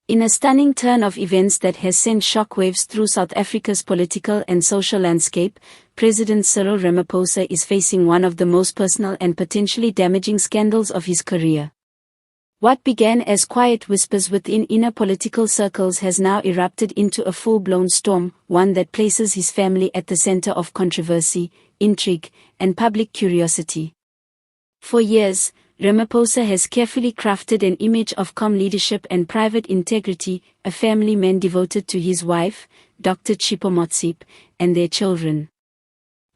In a stunning turn of events that has sent shockwaves through South Africa's political and social landscape, President Cyril Ramaphosa is facing one of the most personal and potentially damaging scandals of his career. What began as quiet whispers within inner political circles has now erupted into a full-blown storm, one that places his family at the center of controversy, intrigue, and public curiosity. For years, Ramaphosa has carefully crafted an image of calm leadership and private integrity, a family man devoted to his wife, Dr. Tshepo Motsepe, and their children.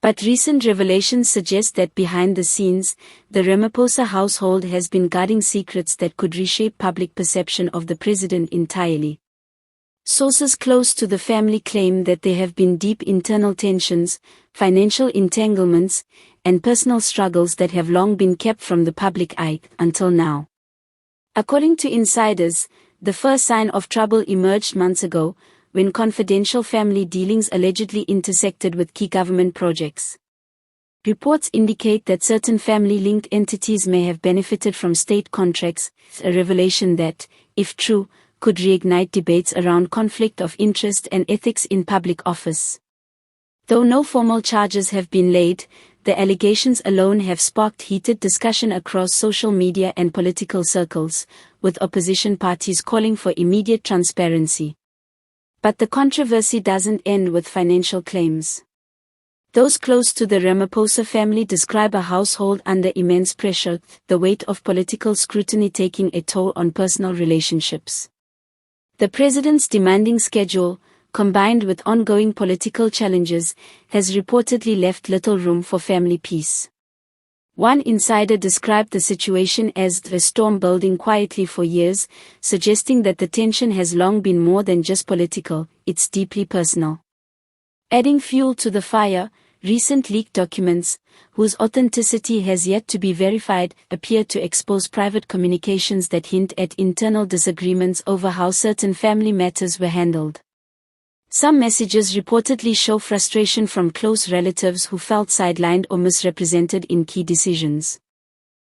But recent revelations suggest that behind the scenes, the Ramaphosa household has been guarding secrets that could reshape public perception of the president entirely. Sources close to the family claim that there have been deep internal tensions, financial entanglements, and personal struggles that have long been kept from the public eye, until now. According to insiders, the first sign of trouble emerged months ago, when confidential family dealings allegedly intersected with key government projects. Reports indicate that certain family-linked entities may have benefited from state contracts, a revelation that, if true, could reignite debates around conflict of interest and ethics in public office. Though no formal charges have been laid, the allegations alone have sparked heated discussion across social media and political circles, with opposition parties calling for immediate transparency. But the controversy doesn't end with financial claims. Those close to the Ramaphosa family describe a household under immense pressure, the weight of political scrutiny taking a toll on personal relationships. The president's demanding schedule, combined with ongoing political challenges, has reportedly left little room for family peace. One insider described the situation as a storm building quietly for years, suggesting that the tension has long been more than just political, it's deeply personal. Adding fuel to the fire, recent leaked documents, whose authenticity has yet to be verified, appear to expose private communications that hint at internal disagreements over how certain family matters were handled. Some messages reportedly show frustration from close relatives who felt sidelined or misrepresented in key decisions.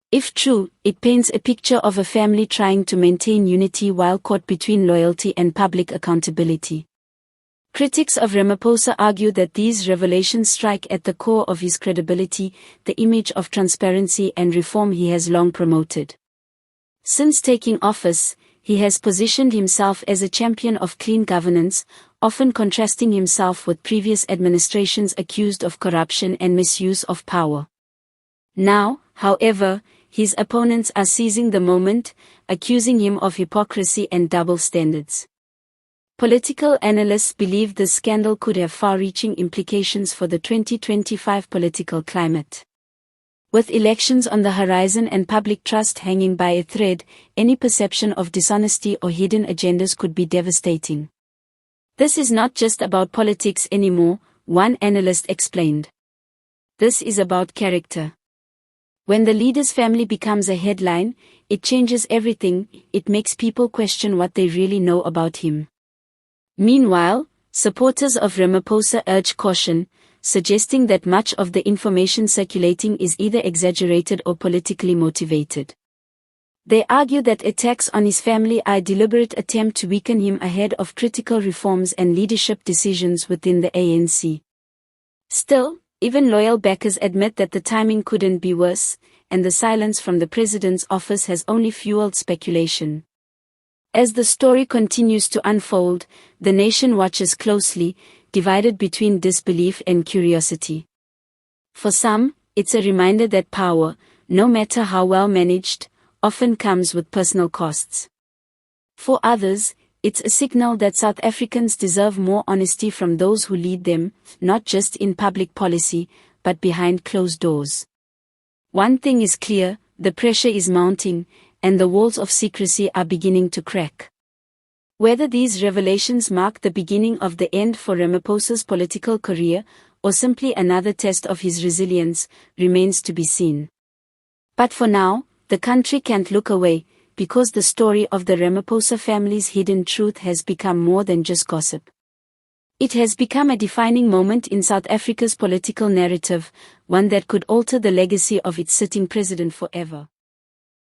If true, it paints a picture of a family trying to maintain unity while caught between loyalty and public accountability. Critics of Ramaphosa argue that these revelations strike at the core of his credibility, the image of transparency and reform he has long promoted. Since taking office, he has positioned himself as a champion of clean governance, often contrasting himself with previous administrations accused of corruption and misuse of power. Now, however, his opponents are seizing the moment, accusing him of hypocrisy and double standards. Political analysts believe this scandal could have far-reaching implications for the 2025 political climate. With elections on the horizon and public trust hanging by a thread, any perception of dishonesty or hidden agendas could be devastating. This is not just about politics anymore, one analyst explained. This is about character. When the leader's family becomes a headline, it changes everything, it makes people question what they really know about him. Meanwhile, supporters of Ramaphosa urge caution, suggesting that much of the information circulating is either exaggerated or politically motivated. They argue that attacks on his family are a deliberate attempt to weaken him ahead of critical reforms and leadership decisions within the ANC. Still, even loyal backers admit that the timing couldn't be worse, and the silence from the president's office has only fueled speculation. As the story continues to unfold, the nation watches closely, divided between disbelief and curiosity. For some, it's a reminder that power, no matter how well managed, often comes with personal costs. For others, it's a signal that South Africans deserve more honesty from those who lead them, not just in public policy, but behind closed doors. One thing is clear, the pressure is mounting, and the walls of secrecy are beginning to crack. Whether these revelations mark the beginning of the end for Ramaphosa's political career, or simply another test of his resilience, remains to be seen. But for now, the country can't look away, because the story of the Ramaphosa family's hidden truth has become more than just gossip. It has become a defining moment in South Africa's political narrative, one that could alter the legacy of its sitting president forever.